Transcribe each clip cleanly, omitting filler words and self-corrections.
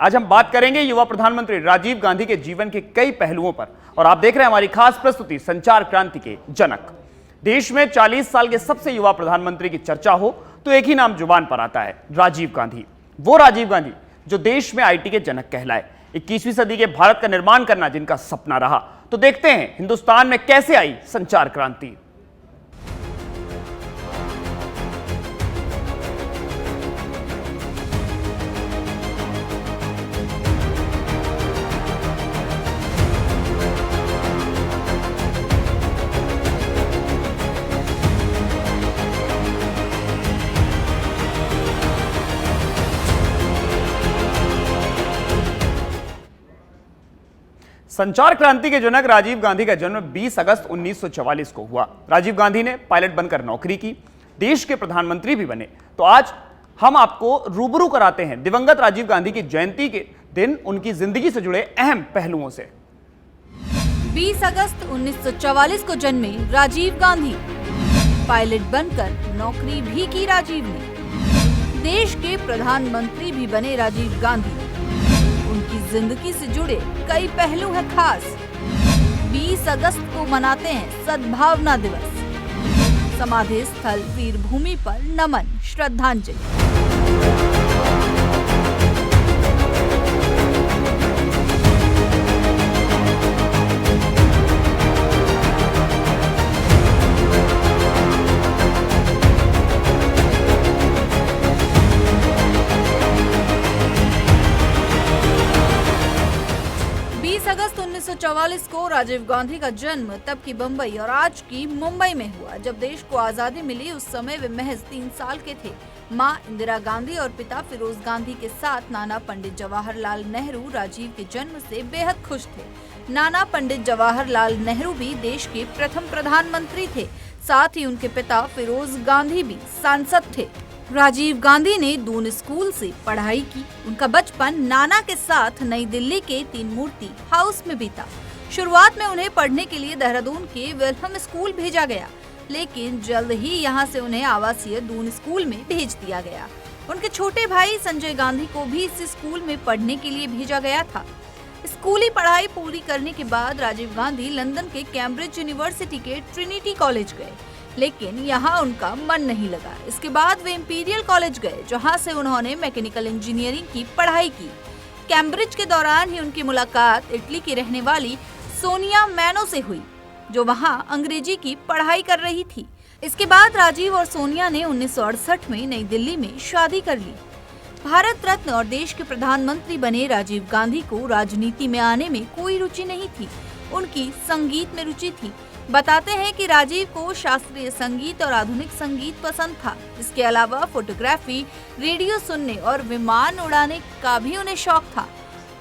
आज हम बात करेंगे युवा प्रधानमंत्री राजीव गांधी के जीवन के कई पहलुओं पर और आप देख रहे हैं हमारी खास प्रस्तुति संचार क्रांति के जनक। देश में 40 साल के सबसे युवा प्रधानमंत्री की चर्चा हो तो एक ही नाम जुबान पर आता है, राजीव गांधी। वो राजीव गांधी जो देश में आईटी के जनक कहलाए, 21वीं सदी के भारत का निर्माण करना जिनका सपना रहा। तो देखते हैं हिंदुस्तान में कैसे आई संचार क्रांति। संचार क्रांति के जनक राजीव गांधी का जन्म 20 अगस्त 1944 को हुआ। राजीव गांधी ने पायलट बनकर नौकरी की, देश के प्रधानमंत्री भी बने। तो आज हम आपको रूबरू कराते हैं दिवंगत राजीव गांधी की जयंती के दिन उनकी जिंदगी से जुड़े अहम पहलुओं से। 20 अगस्त 1944 को जन्मे राजीव गांधी, पायलट बनकर नौकरी भी की राजीव ने, देश के प्रधानमंत्री भी बने राजीव गांधी। उनकी जिंदगी से जुड़े कई पहलू हैं खास। 20 अगस्त को मनाते हैं सद्भावना दिवस। समाधि स्थल वीर भूमि पर नमन श्रद्धांजलि। 20 अगस्त 1944 को राजीव गांधी का जन्म तब की बम्बई और आज की मुंबई में हुआ। जब देश को आजादी मिली उस समय वे महज 3 साल के थे। मां इंदिरा गांधी और पिता फिरोज गांधी के साथ नाना पंडित जवाहरलाल नेहरू राजीव के जन्म से बेहद खुश थे। नाना पंडित जवाहरलाल नेहरू भी देश के प्रथम प्रधानमंत्री थे। साथ ही उनके पिता फिरोज गांधी भी सांसद थे। राजीव गांधी ने दून स्कूल से पढ़ाई की। उनका बचपन नाना के साथ नई दिल्ली के तीन मूर्ति हाउस में बीता। शुरुआत में उन्हें पढ़ने के लिए देहरादून के वेलहम स्कूल भेजा गया, लेकिन जल्द ही यहां से उन्हें आवासीय दून स्कूल में भेज दिया गया। उनके छोटे भाई संजय गांधी को भी इस स्कूल में पढ़ने के लिए भेजा गया था। स्कूली पढ़ाई पूरी करने के बाद राजीव गांधी लंदन के कैम्ब्रिज यूनिवर्सिटी के ट्रिनिटी कॉलेज गए, लेकिन यहाँ उनका मन नहीं लगा। इसके बाद वे इंपीरियल कॉलेज गए, जहाँ से उन्होंने मैकेनिकल इंजीनियरिंग की पढ़ाई की। कैम्ब्रिज के दौरान ही उनकी मुलाकात इटली की रहने वाली सोनिया मैनो से हुई, जो वहाँ अंग्रेजी की पढ़ाई कर रही थी। इसके बाद राजीव और सोनिया ने 1968 में नई दिल्ली में शादी कर ली। भारत रत्न और देश के प्रधानमंत्री बने राजीव गांधी को राजनीति में आने में कोई रुचि नहीं थी, उनकी संगीत में रुचि थी। बताते हैं कि राजीव को शास्त्रीय संगीत और आधुनिक संगीत पसंद था। इसके अलावा फोटोग्राफी, रेडियो सुनने और विमान उड़ाने का भी उन्हें शौक था।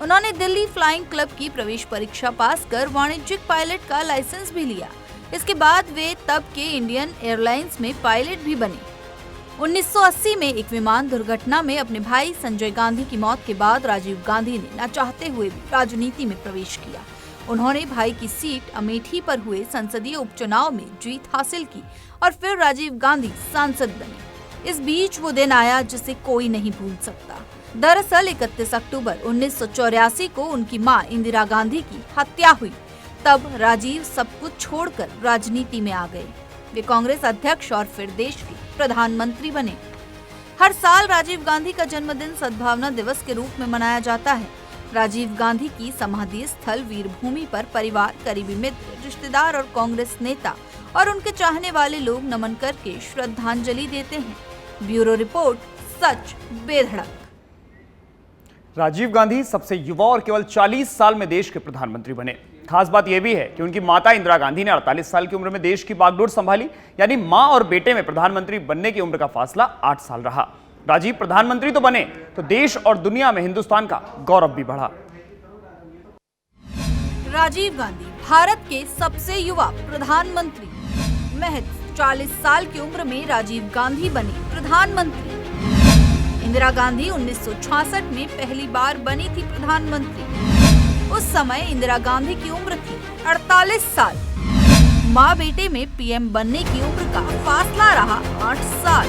उन्होंने दिल्ली फ्लाइंग क्लब की प्रवेश परीक्षा पास कर वाणिज्यिक पायलट का लाइसेंस भी लिया। इसके बाद वे तब के इंडियन एयरलाइंस में पायलट भी बने। 1980 में एक विमान दुर्घटना में अपने भाई संजय गांधी की मौत के बाद राजीव गांधी ने न चाहते हुए भी राजनीति में प्रवेश किया। उन्होंने भाई की सीट अमेठी पर हुए संसदीय उपचुनाव में जीत हासिल की और फिर राजीव गांधी सांसद बने। इस बीच वो दिन आया जिसे कोई नहीं भूल सकता। दरअसल 31 अक्टूबर 1984 को उनकी मां इंदिरा गांधी की हत्या हुई। तब राजीव सब कुछ छोड़कर राजनीति में आ गए। वे कांग्रेस अध्यक्ष और फिर देश के प्रधानमंत्री बने। हर साल राजीव गांधी का जन्मदिन सद्भावना दिवस के रूप में मनाया जाता है। राजीव गांधी की समाधि स्थल वीर भूमि पर परिवार, करीबी मित्र, रिश्तेदार और कांग्रेस नेता और उनके चाहने वाले लोग नमन करके श्रद्धांजलि देते हैं। ब्यूरो रिपोर्ट, सच बेधड़क। राजीव गांधी सबसे युवा और केवल 40 साल में देश के प्रधानमंत्री बने। खास बात यह भी है कि उनकी माता इंदिरा गांधी ने 48 साल की उम्र में देश की बागडोर संभाली, यानी मां और बेटे में प्रधानमंत्री बनने की उम्र का फासला 8 साल रहा। राजीव प्रधानमंत्री तो बने तो देश और दुनिया में हिंदुस्तान का गौरव भी बढ़ा। राजीव गांधी भारत के सबसे युवा प्रधानमंत्री। महज 40 साल की उम्र में राजीव गांधी बने प्रधानमंत्री। इंदिरा गांधी 1966 में पहली बार बनी थी प्रधानमंत्री। उस समय इंदिरा गांधी की उम्र थी 48 साल। माँ बेटे में पीएम बनने की उम्र का फासला रहा 8 साल।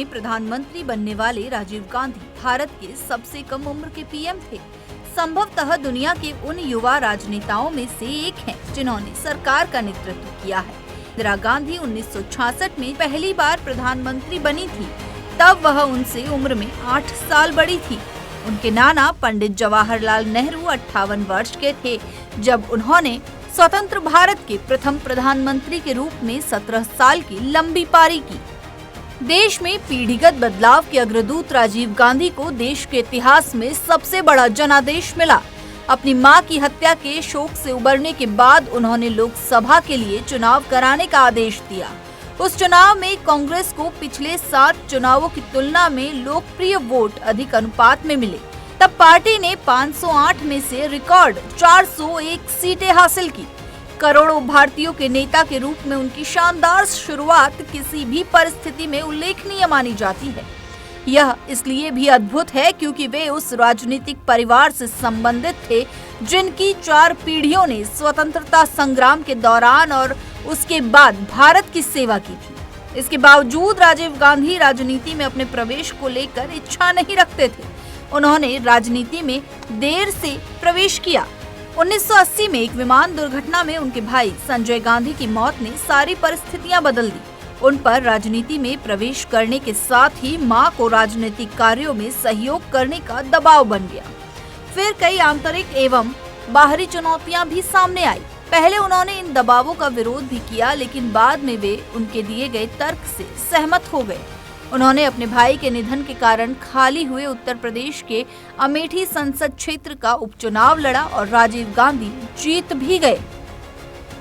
में प्रधानमंत्री बनने वाले राजीव गांधी भारत के सबसे कम उम्र के पीएम थे। संभवतः दुनिया के उन युवा राजनेताओं में से एक हैं जिन्होंने सरकार का नेतृत्व किया है। इंदिरा गांधी 1966 में पहली बार प्रधानमंत्री बनी थी, तब वह उनसे उम्र में 8 साल बड़ी थी। उनके नाना पंडित जवाहरलाल नेहरू 58 वर्ष के थे जब उन्होंने स्वतंत्र भारत के प्रथम प्रधानमंत्री के रूप में 17 साल की लंबी पारी की। देश में पीढ़ीगत बदलाव के अग्रदूत राजीव गांधी को देश के इतिहास में सबसे बड़ा जनादेश मिला। अपनी मां की हत्या के शोक से उबरने के बाद उन्होंने लोकसभा के लिए चुनाव कराने का आदेश दिया। उस चुनाव में कांग्रेस को पिछले 7 चुनावों की तुलना में लोकप्रिय वोट अधिक अनुपात में मिले। तब पार्टी ने 508 में से रिकॉर्ड 401 सीटें हासिल की। करोड़ों भारतीयों के नेता के रूप में उनकी शानदार शुरुआत किसी भी परिस्थिति में उल्लेखनीय मानी जाती है। यह इसलिए भी अद्भुत है क्योंकि वे उस राजनीतिक परिवार से संबंधित थे जिनकी 4 पीढ़ियों ने स्वतंत्रता संग्राम के दौरान और उसके बाद भारत की सेवा की थी। इसके बावजूद राजीव गांधी राजनीति में अपने प्रवेश को लेकर इच्छा नहीं रखते थे। उन्होंने राजनीति में देर से प्रवेश किया। 1980 में एक विमान दुर्घटना में उनके भाई संजय गांधी की मौत ने सारी परिस्थितियां बदल दी। उन पर राजनीति में प्रवेश करने के साथ ही मां को राजनीतिक कार्यों में सहयोग करने का दबाव बन गया। फिर कई आंतरिक एवं बाहरी चुनौतियां भी सामने आई। पहले उन्होंने इन दबावों का विरोध भी किया, लेकिन बाद में वे उनके दिए गए तर्क से सहमत हो गए। उन्होंने अपने भाई के निधन के कारण खाली हुए उत्तर प्रदेश के अमेठी संसद क्षेत्र का उपचुनाव लड़ा और राजीव गांधी जीत भी गए।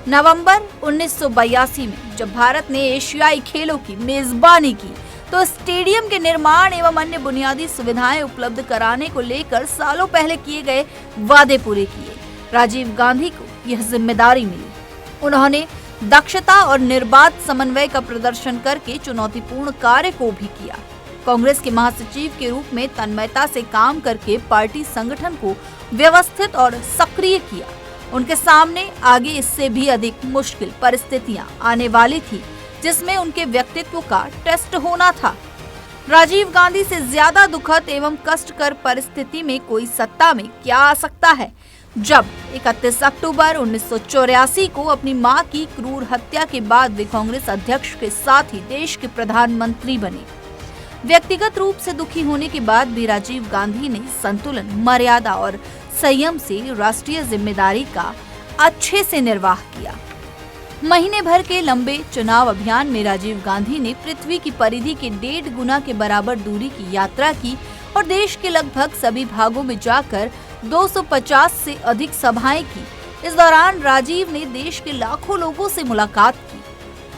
नवंबर 1982 में जब भारत ने एशियाई खेलों की मेजबानी की तो स्टेडियम के निर्माण एवं अन्य बुनियादी सुविधाएं उपलब्ध कराने को लेकर सालों पहले किए गए वादे पूरे किए। राजीव गांधी को यह जिम्मेदारी मिली। उन्होंने दक्षता और निर्बाध समन्वय का प्रदर्शन करके चुनौतीपूर्ण कार्य को भी किया। कांग्रेस के महासचिव के रूप में तन्मयता से काम करके पार्टी संगठन को व्यवस्थित और सक्रिय किया। उनके सामने आगे इससे भी अधिक मुश्किल परिस्थितियां आने वाली थी, जिसमें उनके व्यक्तित्व का टेस्ट होना था। राजीव गांधी से ज्यादा दुखद एवं कष्टकर परिस्थिति में कोई सत्ता में क्या आ सकता है, जब 31 अक्टूबर 1984 को अपनी मां की क्रूर हत्या के बाद वे कांग्रेस अध्यक्ष के साथ ही देश के प्रधानमंत्री बने। व्यक्तिगत रूप से दुखी होने के बाद भी राजीव गांधी ने संतुलन, मर्यादा और संयम से राष्ट्रीय जिम्मेदारी का अच्छे से निर्वाह किया। महीने भर के लंबे चुनाव अभियान में राजीव गांधी ने पृथ्वी की परिधि के 1.5 गुना के बराबर दूरी की यात्रा की और देश के लगभग सभी भागों में जाकर 250 से अधिक सभाएं की। इस दौरान राजीव ने देश के लाखों लोगों से मुलाकात की।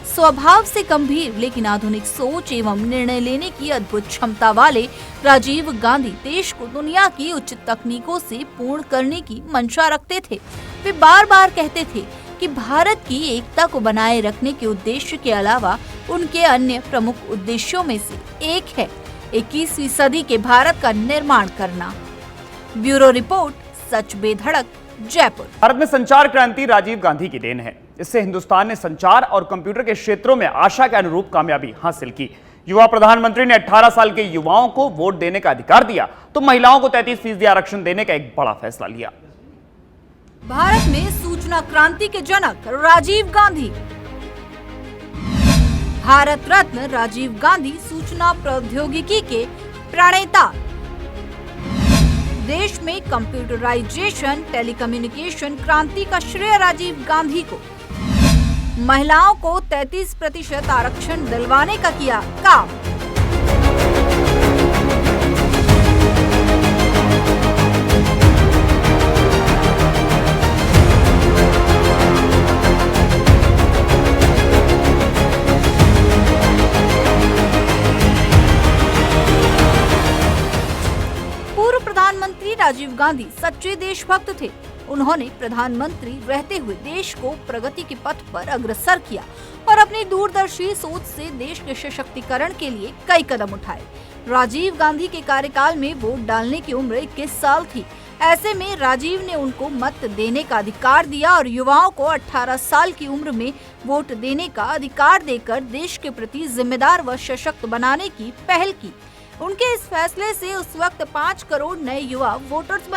स्वभाव से गंभीर लेकिन आधुनिक सोच एवं निर्णय लेने की अद्भुत क्षमता वाले राजीव गांधी देश को दुनिया की उच्च तकनीकों से पूर्ण करने की मंशा रखते थे। वे बार बार कहते थे कि भारत की एकता को बनाए रखने के उद्देश्य के अलावा उनके अन्य प्रमुख उद्देश्यों में से एक है 21वीं सदी के भारत का निर्माण करना। ब्यूरो रिपोर्ट, सच बेधड़क, जयपुर। भारत में संचार क्रांति राजीव गांधी की देन है। इससे हिंदुस्तान ने संचार और कंप्यूटर के क्षेत्रों में आशा के अनुरूप कामयाबी हासिल की। युवा प्रधानमंत्री ने 18 साल के युवाओं को वोट देने का अधिकार दिया तो महिलाओं को 33% आरक्षण देने का एक बड़ा फैसला लिया। भारत में सूचना क्रांति के जनक राजीव गांधी। भारत रत्न राजीव गांधी सूचना प्रौद्योगिकी के प्रणेता। देश में कंप्यूटराइजेशन, टेलीकम्युनिकेशन क्रांति का श्रेय राजीव गांधी को। महिलाओं को 33% आरक्षण दिलवाने का किया काम। पूर्व प्रधानमंत्री राजीव गांधी सच्चे देशभक्त थे। उन्होंने प्रधानमंत्री रहते हुए देश को प्रगति के पथ पर अग्रसर किया और अपनी दूरदर्शी सोच से देश के सशक्तिकरण के लिए कई कदम उठाए। राजीव गांधी के कार्यकाल में वोट डालने की उम्र 21 साल थी। ऐसे में राजीव ने उनको मत देने का अधिकार दिया और युवाओं को 18 साल की उम्र में वोट देने का अधिकार देकर देश के प्रति जिम्मेदार व सशक्त बनाने की पहल की। उनके इस फैसले से उस वक्त 5 करोड़ नए युवा वोटर्स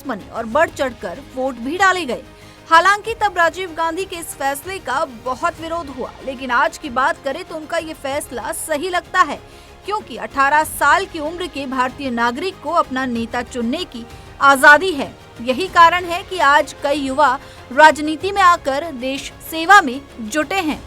बने और बढ़ चढ़कर वोट भी डाले गए। हालांकि तब राजीव गांधी के इस फैसले का बहुत विरोध हुआ, लेकिन आज की बात करें तो उनका ये फैसला सही लगता है, क्योंकि 18 साल की उम्र के भारतीय नागरिक को अपना नेता चुनने की आजादी है। यही कारण है कि आज कई युवा राजनीति में आकर देश सेवा में जुटे हैं।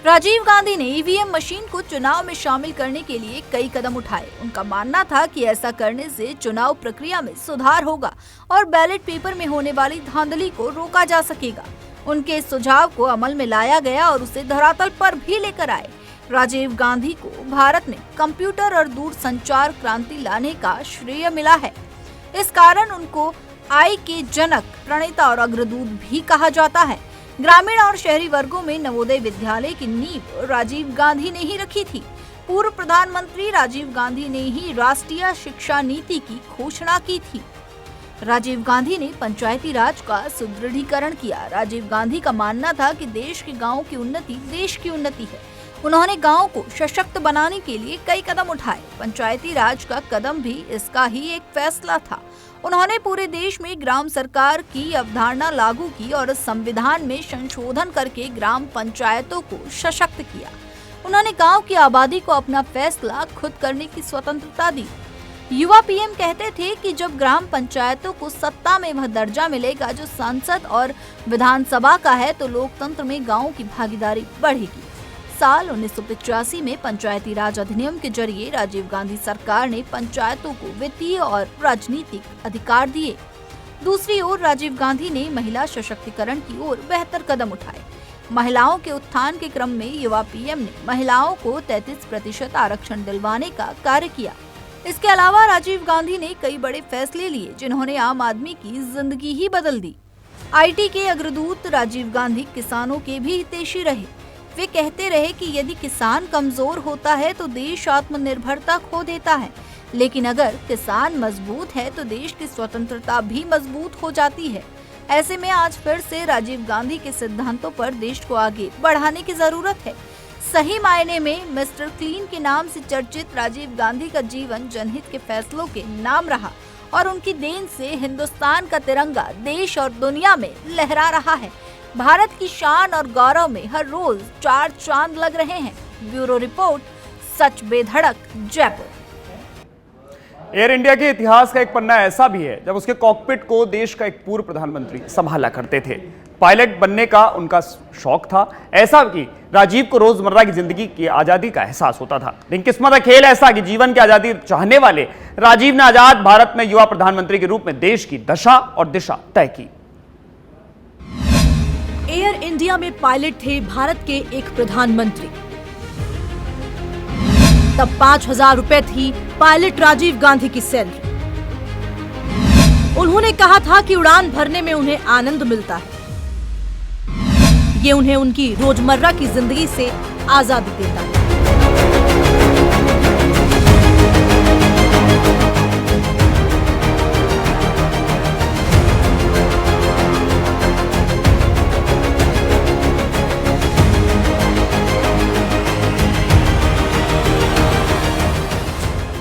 राजीव गांधी ने ईवीएम मशीन को चुनाव में शामिल करने के लिए कई कदम उठाए। उनका मानना था कि ऐसा करने से चुनाव प्रक्रिया में सुधार होगा और बैलेट पेपर में होने वाली धांधली को रोका जा सकेगा। उनके इस सुझाव को अमल में लाया गया और उसे धरातल पर भी लेकर आए। राजीव गांधी को भारत में कंप्यूटर और दूरसंचार क्रांति लाने का श्रेय मिला है। इस कारण उनको आई के जनक, प्रणेता और अग्रदूत भी कहा जाता है। ग्रामीण और शहरी वर्गों में नवोदय विद्यालय की नींव राजीव गांधी ने ही रखी थी। पूर्व प्रधानमंत्री राजीव गांधी ने ही राष्ट्रीय शिक्षा नीति की घोषणा की थी। राजीव गांधी ने पंचायती राज का सुदृढ़ीकरण किया। राजीव गांधी का मानना था कि देश के गांवों की उन्नति देश की उन्नति है। उन्होंने गांव को सशक्त बनाने के लिए कई कदम उठाए। पंचायती राज का कदम भी इसका ही एक फैसला था। उन्होंने पूरे देश में ग्राम सरकार की अवधारणा लागू की और संविधान में संशोधन करके ग्राम पंचायतों को सशक्त किया। उन्होंने गांव की आबादी को अपना फैसला खुद करने की स्वतंत्रता दी। युवा पीएम कहते थे कि जब ग्राम पंचायतों को सत्ता में वह दर्जा मिलेगा जो संसद और विधानसभा का है, तो लोकतंत्र में गाँवों की भागीदारी बढ़ेगी। साल 1985 में पंचायती राज अधिनियम के जरिए राजीव गांधी सरकार ने पंचायतों को वित्तीय और राजनीतिक अधिकार दिए। दूसरी ओर राजीव गांधी ने महिला सशक्तिकरण की ओर बेहतर कदम उठाए। महिलाओं के उत्थान के क्रम में युवा पीएम ने महिलाओं को 33% आरक्षण दिलवाने का कार्य किया। इसके अलावा राजीव गांधी ने कई बड़े फैसले लिए जिन्होंने आम आदमी की जिंदगी ही बदल दी। आईटी के अग्रदूत राजीव गांधी किसानों के भी हितैषी रहे। वे कहते रहे कि यदि किसान कमजोर होता है तो देश आत्मनिर्भरता खो देता है, लेकिन अगर किसान मजबूत है तो देश की स्वतंत्रता भी मजबूत हो जाती है। ऐसे में आज फिर से राजीव गांधी के सिद्धांतों पर देश को आगे बढ़ाने की जरूरत है। सही मायने में मिस्टर क्लीन के नाम से चर्चित राजीव गांधी का जीवन जनहित के फैसलों के नाम रहा और उनकी देन से हिंदुस्तान का तिरंगा देश और दुनिया में लहरा रहा है। भारत की शान और गौरव में हर रोज 4 चांद लग रहे हैं। ब्यूरो रिपोर्ट, सच बेधड़क, जयपुर। एयर इंडिया के इतिहास का एक पन्ना ऐसा भी है जब उसके कॉकपिट को देश का एक पूर्व प्रधानमंत्री संभाला करते थे। पायलट बनने का उनका शौक था। ऐसा कि राजीव को रोजमर्रा की जिंदगी की आजादी का एहसास होता था। लेकिन किस्मत का खेल ऐसा कि जीवन की आजादी चाहने वाले राजीव ने आजाद भारत में युवा प्रधानमंत्री के रूप में देश की दशा और दिशा तय की। एयर इंडिया में पायलट थे भारत के एक प्रधानमंत्री। तब 5,000 रुपए थी पायलट राजीव गांधी की सैलरी। उन्होंने कहा था कि उड़ान भरने में उन्हें आनंद मिलता है। ये उन्हें उनकी रोजमर्रा की जिंदगी से आजादी देता है।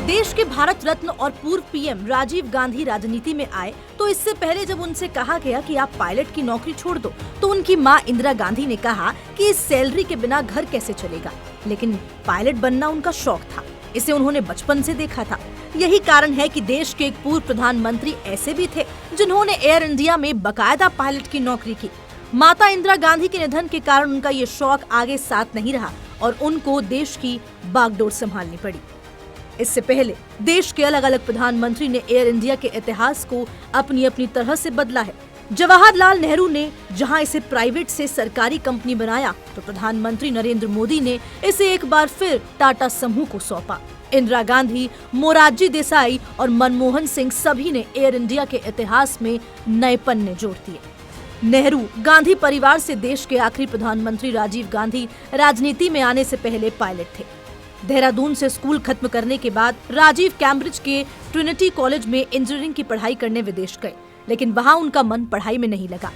देश के भारत रत्न और पूर्व पीएम राजीव गांधी राजनीति में आए तो इससे पहले जब उनसे कहा गया कि आप पायलट की नौकरी छोड़ दो, तो उनकी मां इंदिरा गांधी ने कहा कि इस सैलरी के बिना घर कैसे चलेगा। लेकिन पायलट बनना उनका शौक था, इसे उन्होंने बचपन से देखा था। यही कारण है कि देश के एक पूर्व प्रधानमंत्री ऐसे भी थे जिन्होंने एयर इंडिया में बाकायदा पायलट की नौकरी की। माता इंदिरा गांधी के निधन के कारण उनका ये शौक आगे साथ नहीं रहा और उनको देश की बागडोर संभालनी पड़ी। इससे पहले देश के अलग अलग प्रधानमंत्री ने एयर इंडिया के इतिहास को अपनी अपनी तरह से बदला है। जवाहरलाल नेहरू ने जहां इसे प्राइवेट से सरकारी कंपनी बनाया, तो प्रधानमंत्री नरेंद्र मोदी ने इसे एक बार फिर टाटा समूह को सौंपा। इंदिरा गांधी, मोरारजी देसाई और मनमोहन सिंह सभी ने एयर इंडिया के इतिहास में नए पन्ने जोड़ दिए। नेहरू गांधी परिवार से देश के आखिरी प्रधानमंत्री राजीव गांधी राजनीति में आने से पहले पायलट थे। देहरादून से स्कूल खत्म करने के बाद राजीव कैम्ब्रिज के ट्रिनिटी कॉलेज में इंजीनियरिंग की पढ़ाई करने विदेश गए, लेकिन वहां उनका मन पढ़ाई में नहीं लगा।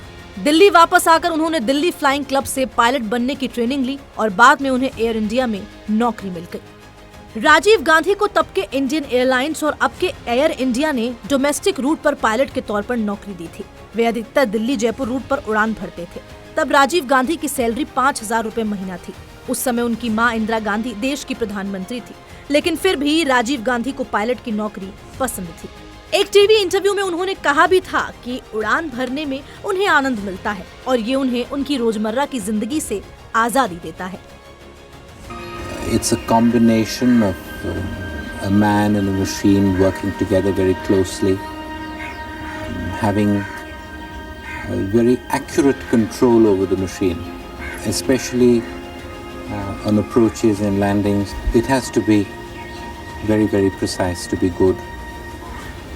दिल्ली वापस आकर उन्होंने दिल्ली फ्लाइंग क्लब से पायलट बनने की ट्रेनिंग ली और बाद में उन्हें एयर इंडिया में नौकरी मिल गई। राजीव गांधी को तब के इंडियन एयरलाइंस और अब के एयर इंडिया ने डोमेस्टिक रूट पर पायलट के तौर पर नौकरी दी थी। वे अधिकतर दिल्ली जयपुर रूट पर उड़ान भरते थे। तब राजीव गांधी की सैलरी 5,000 रुपए महीना थी। उस समय उनकी मां इंदिरा गांधी देश की प्रधानमंत्री थी, लेकिन फिर भी राजीव गांधी को पायलट की नौकरी पसंद थी। एक टीवी इंटरव्यू में उन्होंने कहा भी था कि उड़ान भरने में उन्हें आनंद मिलता है और ये उन्हें उनकी रोजमर्रा की जिंदगी से आजादी देता है। It's a combination of a man and a machine working together very closely, having a very accurate control over the machine, especially on approaches and landings. It has to be very, very precise to be good.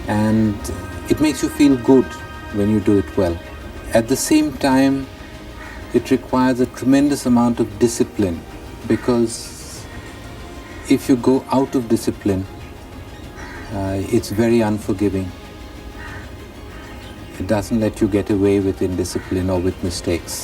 And it makes you feel good when you do it well. At the same time, it requires a tremendous amount of discipline, because if you go out of discipline, it's very unforgiving. It doesn't let you get away with indiscipline or with mistakes.